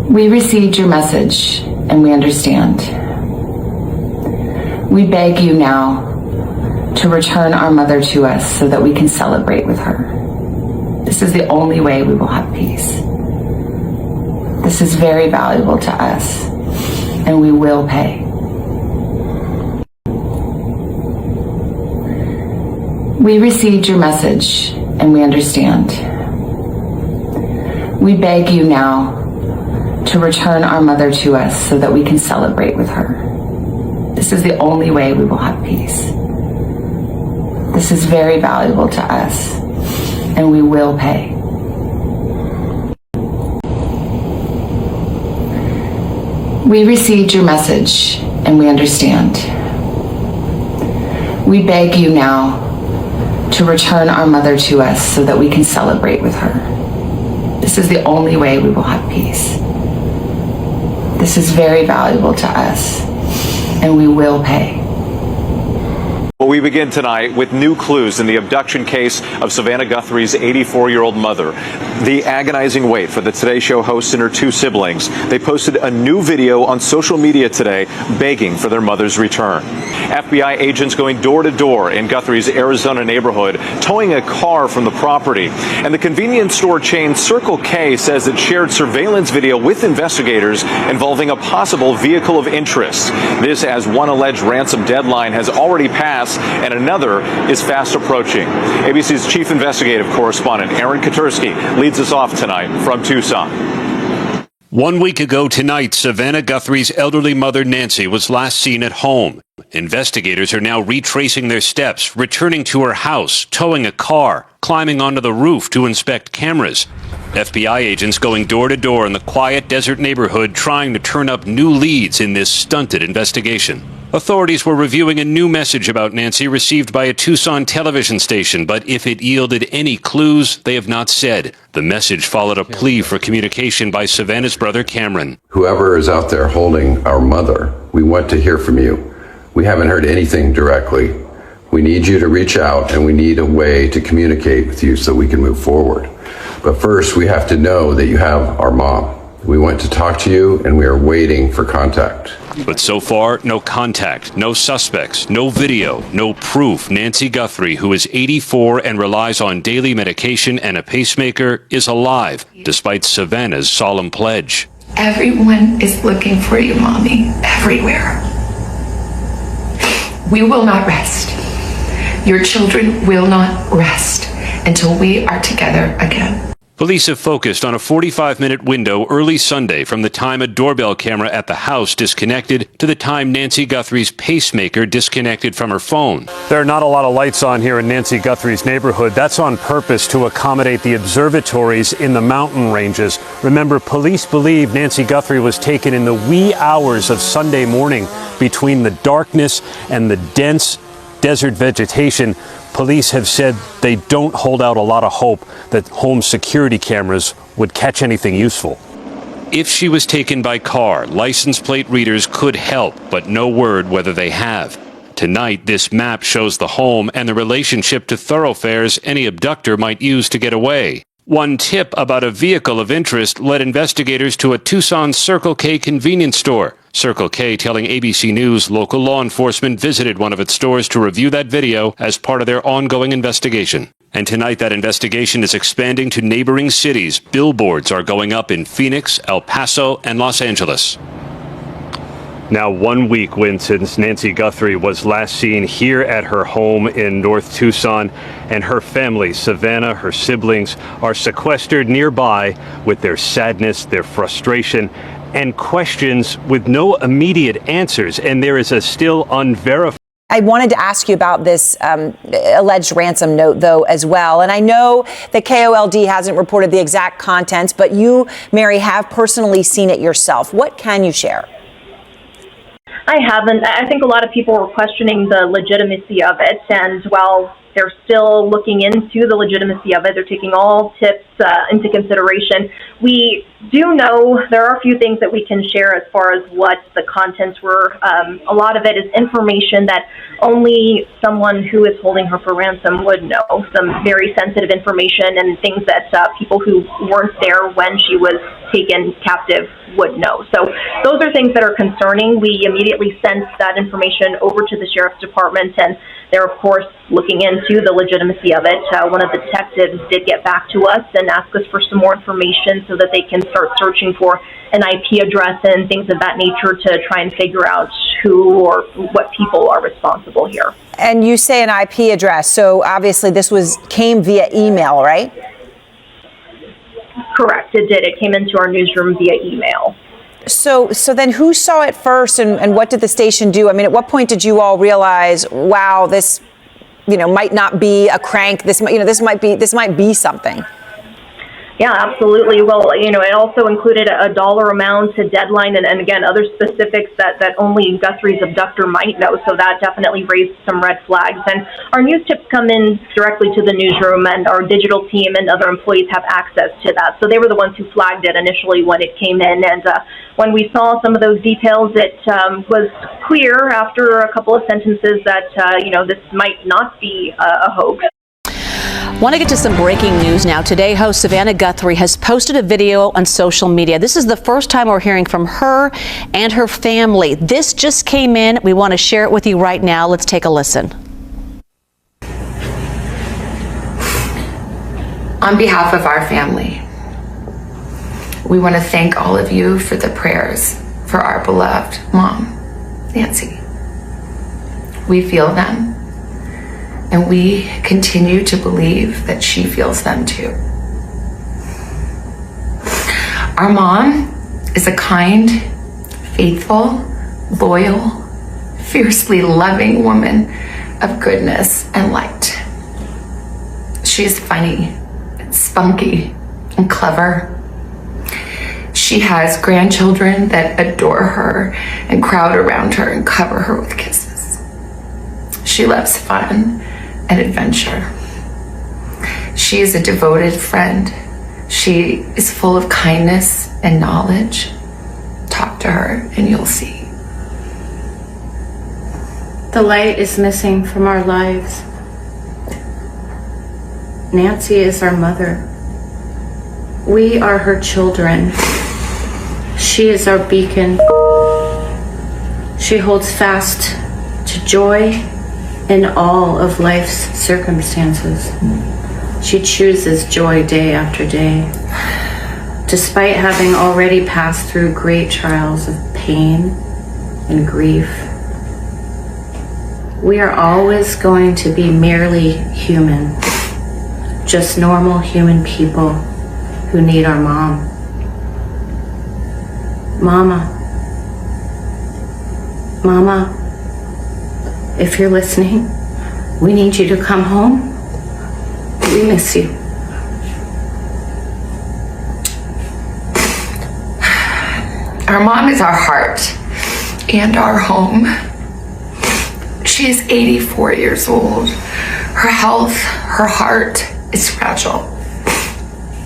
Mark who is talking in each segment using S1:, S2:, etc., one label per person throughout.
S1: We received your message and we understand. We beg you now to return our mother to us so that we can celebrate with her. This is the only way we will have peace. This is very valuable to us, and we will pay. We received your message and we understand. We beg you now to return our mother to us so that we can celebrate with her. This is the only way we will have peace. This is very valuable to us, and we will pay. We received your message and we understand. We beg you now to return our mother to us so that we can celebrate with her. This is the only way we will have peace. This is very valuable to us, and we will pay.
S2: Well, we begin tonight with new clues in the abduction case of Savannah Guthrie's 84-year-old mother. The agonizing wait for the Today Show host and her two siblings. They posted a new video on social media today begging for their mother's return. FBI agents going door to door in Guthrie's Arizona neighborhood, towing a car from the property. And the convenience store chain Circle K says it shared surveillance video with investigators involving a possible vehicle of interest. This as one alleged ransom deadline has already passed and another is fast approaching. ABC's chief investigative correspondent Aaron Katursky leads us off tonight from Tucson.
S3: 1 week ago tonight, Savannah Guthrie's elderly mother, Nancy, was last seen at home. Investigators are now retracing their steps, returning to her house, towing a car, climbing onto the roof to inspect cameras. FBI agents going door to door in the quiet desert neighborhood trying to turn up new leads in this stunted investigation. Authorities were reviewing a new message about Nancy received by a Tucson television station, but if it yielded any clues, they have not said. The message followed a plea for communication by Savannah's brother, Cameron.
S4: Whoever is out there holding our mother, we want to hear from you. We haven't heard anything directly. We need you to reach out, and we need a way to communicate with you so we can move forward. But first, we have to know that you have our mom. We want to talk to you, and we are waiting for contact.
S3: But so far, no contact, no suspects, no video, no proof Nancy Guthrie, who is 84 and relies on daily medication and a pacemaker, is alive, despite Savannah's solemn pledge.
S1: Everyone is looking for you, Mommy, everywhere. We will not rest. Your children will not rest until we are together again.
S3: Police have focused on a 45-minute window early Sunday from the time a doorbell camera at the house disconnected to the time Nancy Guthrie's pacemaker disconnected from her phone. There are not a lot of lights on here in Nancy Guthrie's neighborhood. That's on purpose to accommodate the observatories in the mountain ranges. Remember, police believe Nancy Guthrie was taken in the wee hours of Sunday morning between the darkness and the dense desert vegetation. Police have said they don't hold out a lot of hope that home security cameras would catch anything useful. If she was taken by car, license plate readers could help, but no word whether they have. Tonight, this map shows the home and the relationship to thoroughfares any abductor might use to get away. One tip about a vehicle of interest led investigators to a Tucson Circle K convenience store. Circle K telling ABC News local law enforcement visited one of its stores to review that video as part of their ongoing investigation. And tonight that investigation is expanding to neighboring cities. Billboards are going up in Phoenix, El Paso, and Los Angeles. Now 1 week since Nancy Guthrie was last seen here at her home in North Tucson, and her family, Savannah, her siblings, are sequestered nearby with their sadness, their frustration, and questions with no immediate answers. And there is a still unverified.
S5: I wanted to ask you about this alleged ransom note, though, as well. And I know that KOLD hasn't reported the exact contents, but you, Mary, have personally seen it yourself. What can you share?
S6: I haven't. I think a lot of people were questioning the legitimacy of it. And while They're still looking into the legitimacy of it. They're taking all tips into consideration. We do know there are a few things that we can share as far as what the contents were. A lot of it is information that only someone who is holding her for ransom would know. Some very sensitive information and things that people who weren't there when she was taken captive would know. So those are things that are concerning. We immediately sent that information over to the Sheriff's Department, and they're, of course, looking into the legitimacy of it. One of the detectives did get back to us and ask us for some more information so that they can start searching for an IP address and things of that nature to try and figure out who or what people are responsible here.
S5: And you say an IP address, so obviously this came via email, right?
S6: Correct, it did. It came into our newsroom via email.
S5: So then who saw it first, and what did the station do? I mean, at what point did you all realize, wow, this, might not be a crank. This might be something.
S6: Yeah, absolutely. Well, it also included a dollar amount, a deadline, and again, other specifics that only Guthrie's abductor might know. So that definitely raised some red flags. And our news tips come in directly to the newsroom, and our digital team and other employees have access to that. So they were the ones who flagged it initially when it came in. And when we saw some of those details, it was clear after a couple of sentences that, this might not be a hoax.
S7: Want to get to some breaking news now. Today, host Savannah Guthrie has posted a video on social media. This is the first time we're hearing from her and her family. This just came in. We want to share it with you right now. Let's take a listen.
S1: On behalf of our family, we want to thank all of you for the prayers for our beloved mom, Nancy. We feel them. And we continue to believe that she feels them too. Our mom is a kind, faithful, loyal, fiercely loving woman of goodness and light. She is funny, and spunky, and clever. She has grandchildren that adore her and crowd around her and cover her with kisses. She loves fun and adventure. She is a devoted friend. She is full of kindness and knowledge. Talk to her and you'll see.
S8: The light is missing from our lives. Nancy is our mother. We are her children. She is our beacon. She holds fast to joy in all of life's circumstances. She chooses joy day after day. Despite having already passed through great trials of pain and grief, we are always going to be merely human, just normal human people who need our mom. Mama, if you're listening, we need you to come home. We miss you.
S1: Our mom is our heart and our home. She is 84 years old. Her health, her heart is fragile.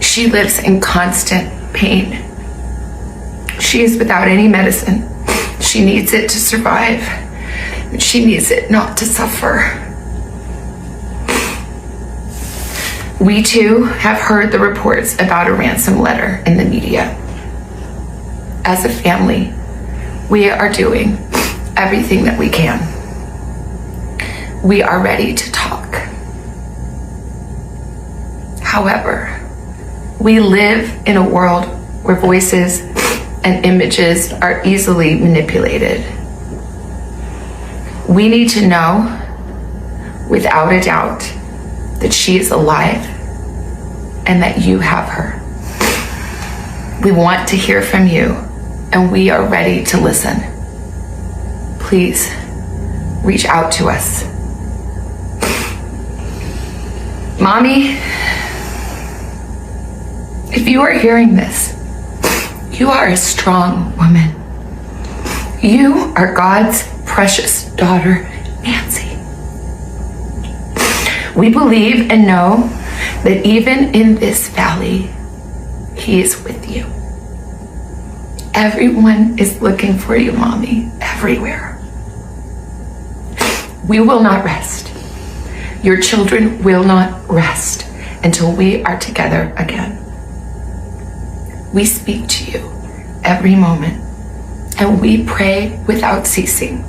S1: She lives in constant pain. She is without any medicine. She needs it to survive. She needs it not to suffer. We too have heard the reports about a ransom letter in the media. As a family, we are doing everything that we can. We are ready to talk. However, we live in a world where voices and images are easily manipulated. We need to know, without a doubt, that she is alive and that you have her. We want to hear from you, and we are ready to listen. Please reach out to us. Mommy, if you are hearing this, you are a strong woman. You are God's precious daughter, Nancy. We believe and know that even in this valley, He is with you. Everyone is looking for you, Mommy, everywhere. We will not rest. Your children will not rest until we are together again. We speak to you every moment, and we pray without ceasing,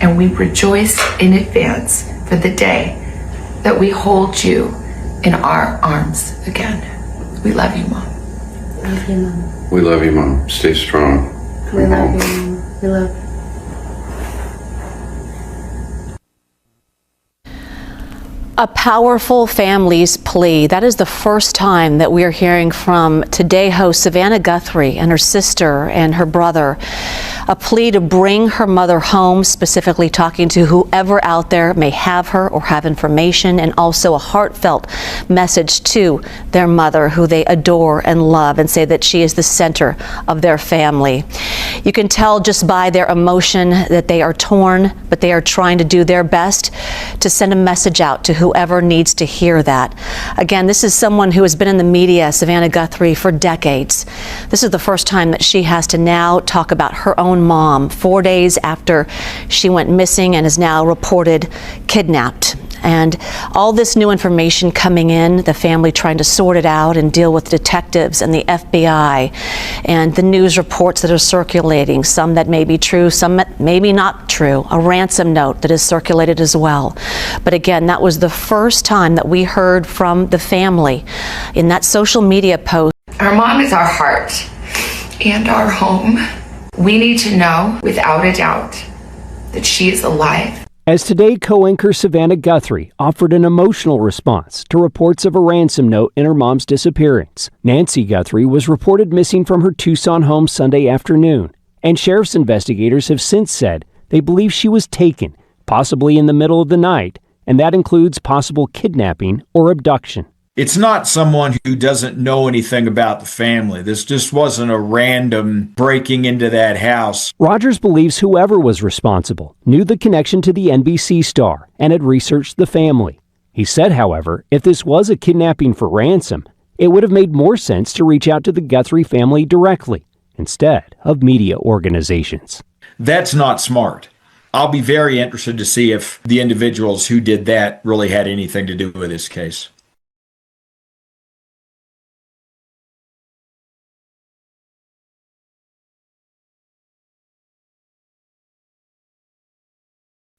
S1: and we rejoice in advance for the day that we hold you in our arms again. We love you, Mom.
S8: Love you, Mom.
S4: We love you, Mom. Stay strong.
S8: We love you, Mom. We love you.
S7: A powerful family's plea. That is the first time that we are hearing from Today host Savannah Guthrie and her sister and her brother. A plea to bring her mother home, specifically talking to whoever out there may have her or have information, and also a heartfelt message to their mother, who they adore and love, and say that she is the center of their family. You can tell just by their emotion that they are torn, but they are trying to do their best to send a message out to whoever needs to hear that. Again, this is someone who has been in the media, Savannah Guthrie, for decades. This is the first time that she has to now talk about her own mom 4 days after she went missing and is now reported kidnapped. And all this new information coming in, the family trying to sort it out and deal with detectives and the FBI and the news reports that are circulating, some that may be true, some that maybe not true, a ransom note that is circulated as well. But again, that was the first time that we heard from the family in that social media post.
S1: Our mom is our heart and our home. We need to know without a doubt that she is alive.
S9: As Today co-anchor Savannah Guthrie offered an emotional response to reports of a ransom note in her mom's disappearance. Nancy Guthrie was reported missing from her Tucson home Sunday afternoon, and sheriff's investigators have since said they believe she was taken, possibly in the middle of the night, and that includes possible kidnapping or abduction.
S10: It's not someone who doesn't know anything about the family. This just wasn't a random breaking into that house.
S9: Rogers believes whoever was responsible knew the connection to the NBC star and had researched the family. He said, however, if this was a kidnapping for ransom, it would have made more sense to reach out to the Guthrie family directly instead of media organizations.
S10: That's not smart. I'll be very interested to see if the individuals who did that really had anything to do with this case.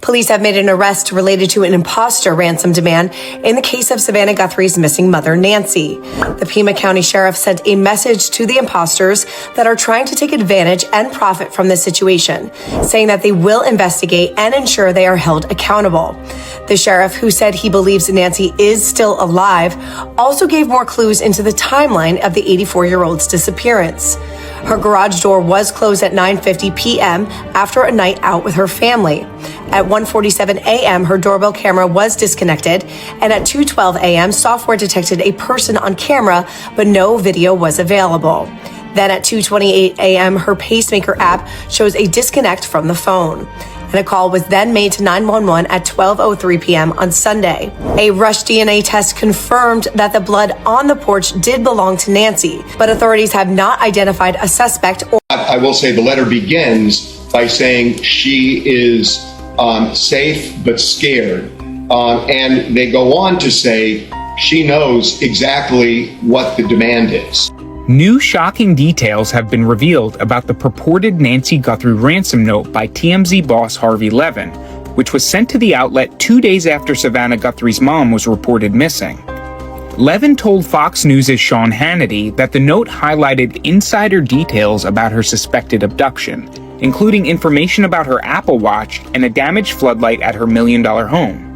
S11: Police have made an arrest related to an imposter ransom demand in the case of Savannah Guthrie's missing mother, Nancy. The Pima County Sheriff sent a message to the imposters that are trying to take advantage and profit from this situation, saying that they will investigate and ensure they are held accountable. The sheriff, who said he believes Nancy is still alive, also gave more clues into the timeline of the 84-year-old's disappearance. Her garage door was closed at 9:50 p.m. after a night out with her family. At 1:47 a.m., her doorbell camera was disconnected, and at 2:12 a.m., software detected a person on camera, but no video was available. Then at 2:28 a.m., her pacemaker app shows a disconnect from the phone. And a call was then made to 911 at 12:03 p.m. on Sunday. A rush DNA test confirmed that the blood on the porch did belong to Nancy, but authorities have not identified a suspect.
S12: I will say the letter begins by saying she is safe but scared. And they go on to say she knows exactly what the demand is.
S13: New shocking details have been revealed about the purported Nancy Guthrie ransom note by TMZ boss Harvey Levin, which was sent to the outlet 2 days after Savannah Guthrie's mom was reported missing. Levin told Fox News' Sean Hannity that the note highlighted insider details about her suspected abduction, including information about her Apple Watch and a damaged floodlight at her $1 million home.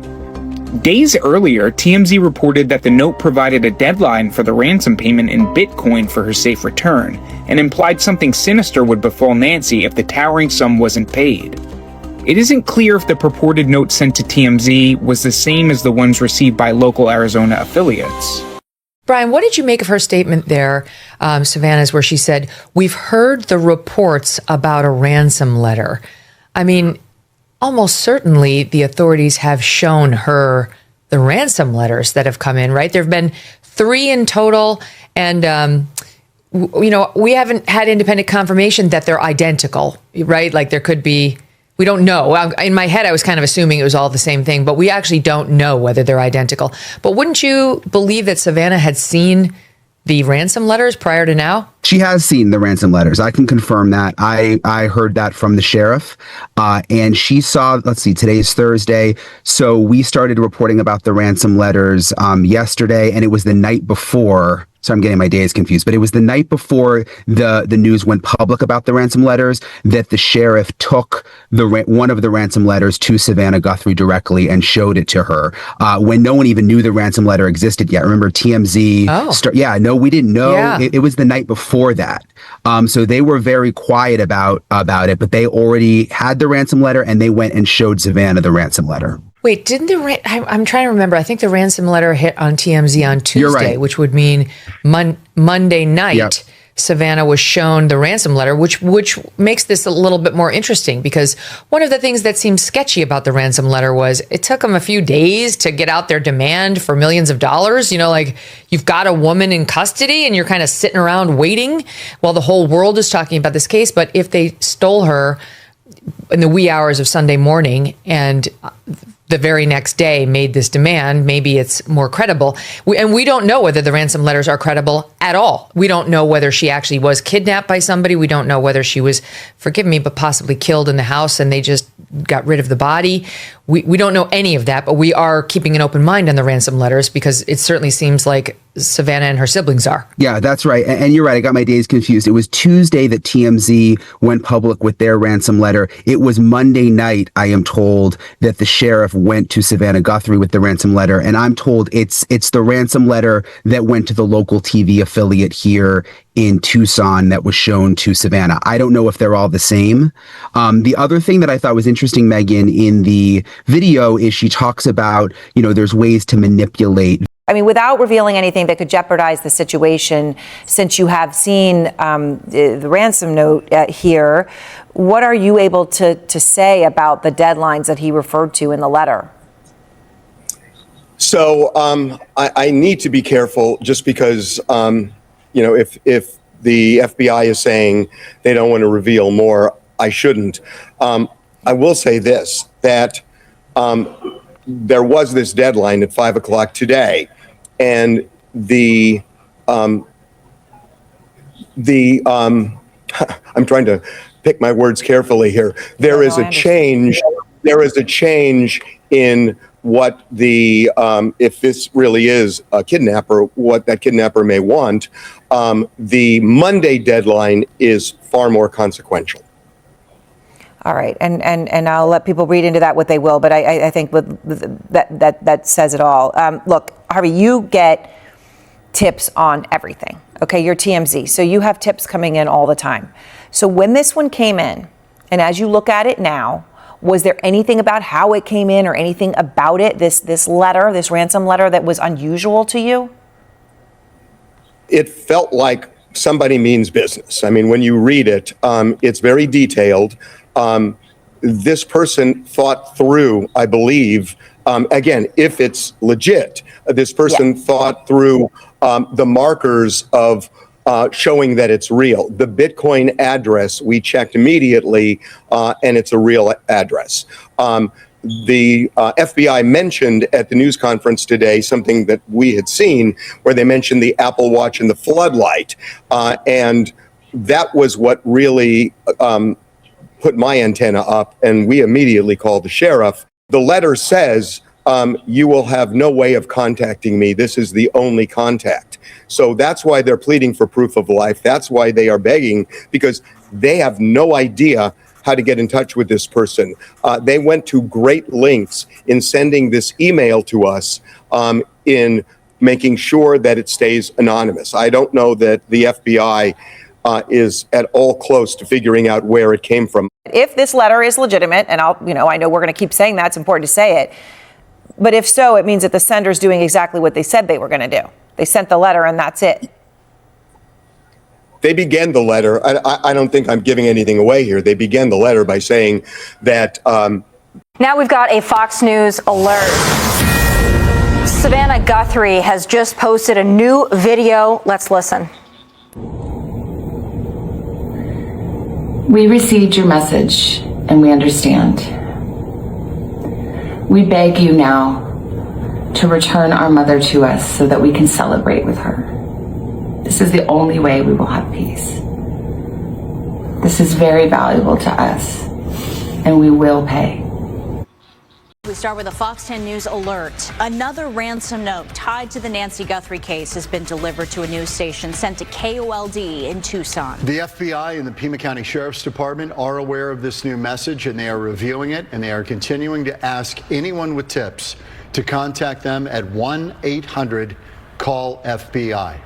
S13: Days earlier, TMZ reported that the note provided a deadline for the ransom payment in Bitcoin for her safe return, and implied something sinister would befall Nancy if the towering sum wasn't paid. It isn't clear if the purported note sent to TMZ was the same as the ones received by local Arizona affiliates.
S14: Brian, what did you make of her statement there, Savannah's, where she said, "We've heard the reports about a ransom letter"? I mean, almost certainly the authorities have shown her the ransom letters that have come in, right? There have been 3 in total, and we haven't had independent confirmation that they're identical, right? Like there could be, we don't know. In my head, I was kind of assuming it was all the same thing, but we actually don't know whether they're identical. But wouldn't you believe that Savannah had seen the ransom letters prior to now?
S15: She has seen the ransom letters. I can confirm that. I heard that from the sheriff, and she saw, let's see, today's Thursday. So we started reporting about the ransom letters yesterday, and it was the night before. So I'm getting my days confused, but it was the night before the news went public about the ransom letters that the sheriff took one of the ransom letters to Savannah Guthrie directly and showed it to her when no one even knew the ransom letter existed yet. Remember TMZ? No, we didn't know.
S14: Yeah.
S15: It was the night before that. So they were very quiet about it, but they already had the ransom letter and they went and showed Savannah the ransom letter.
S14: Wait, didn't I'm trying to remember. I think the ransom letter hit on TMZ on Tuesday,
S15: right,
S14: which would mean Monday night.
S15: Yep.
S14: Savannah was shown the ransom letter, which makes this a little bit more interesting, because one of the things that seemed sketchy about the ransom letter was it took them a few days to get out their demand for millions of dollars. Like you've got a woman in custody and you're kind of sitting around waiting while the whole world is talking about this case. But if they stole her in the wee hours of Sunday morning and the very next day made this demand, maybe it's more credible. We don't know whether the ransom letters are credible at all. We don't know whether she actually was kidnapped by somebody. We don't know whether she was, forgive me, but possibly killed in the house and they just got rid of the body. We don't know any of that, but we are keeping an open mind on the ransom letters because it certainly seems like Savannah and her siblings are.
S15: Yeah, that's right. And you're right. I got my days confused. It was Tuesday that TMZ went public with their ransom letter. It was Monday night, I am told, that the sheriff went to Savannah Guthrie with the ransom letter. And I'm told it's the ransom letter that went to the local TV affiliate here in Tucson that was shown to Savannah. I don't know if they're all the same. The other thing that I thought was interesting, Megan, in the video is she talks about, there's ways to manipulate.
S5: I mean, without revealing anything that could jeopardize the situation, since you have seen the ransom note here, what are you able to say about the deadlines that he referred to in the letter?
S12: So I need to be careful just because, if the FBI is saying they don't want to reveal more, I shouldn't. I will say this, that there was this deadline at 5 o'clock today. And I'm trying to pick my words carefully here. There is a change in what the, if this really is a kidnapper, what that kidnapper may want. The Monday deadline is far more consequential.
S5: All right, and I'll let people read into that what they will, but I think that says it all. Look, Harvey, you get tips on everything. Okay, you're TMZ, so you have tips coming in all the time. So when this one came in, and as you look at it now, was there anything about how it came in or anything about it, this letter, this ransom letter, that was unusual to you?
S12: It felt like somebody means business. I mean, when you read it, it's very detailed. This person thought through, I believe, again, if it's legit, this person thought through the markers of showing that it's real. The Bitcoin address, we checked immediately, and it's a real address. The FBI mentioned at the news conference today something that we had seen, where they mentioned the Apple Watch and the floodlight. And that was what really put my antenna up, and we immediately called the sheriff. The letter says, you will have no way of contacting me. This is the only contact. So that's why they're pleading for proof of life. That's why they are begging, because they have no idea how to get in touch with this person. They went to great lengths in sending this email to us, in making sure that it stays anonymous. I don't know that the FBI is at all close to figuring out where it came from.
S5: If this letter is legitimate, and I know we're going to keep saying that, it's important to say it, but if so, it means that the sender's doing exactly what they said they were going to do. They sent the letter and that's it.
S12: They began the letter. I don't think I'm giving anything away here. They began the letter by saying that.
S16: Now we've got a Fox News alert.
S7: Savannah Guthrie has just posted a new video. Let's listen.
S1: We received your message and we understand. We beg you now to return our mother to us so that we can celebrate with her. This is the only way we will have peace. This is very valuable to us, and we will pay.
S7: We start with a Fox 10 News alert. Another ransom note tied to the Nancy Guthrie case has been delivered to a news station sent to KOLD in Tucson.
S16: The FBI and the Pima County Sheriff's Department are aware of this new message, and they are reviewing it, and they are continuing to ask anyone with tips to contact them at 1-800-CALL-FBI.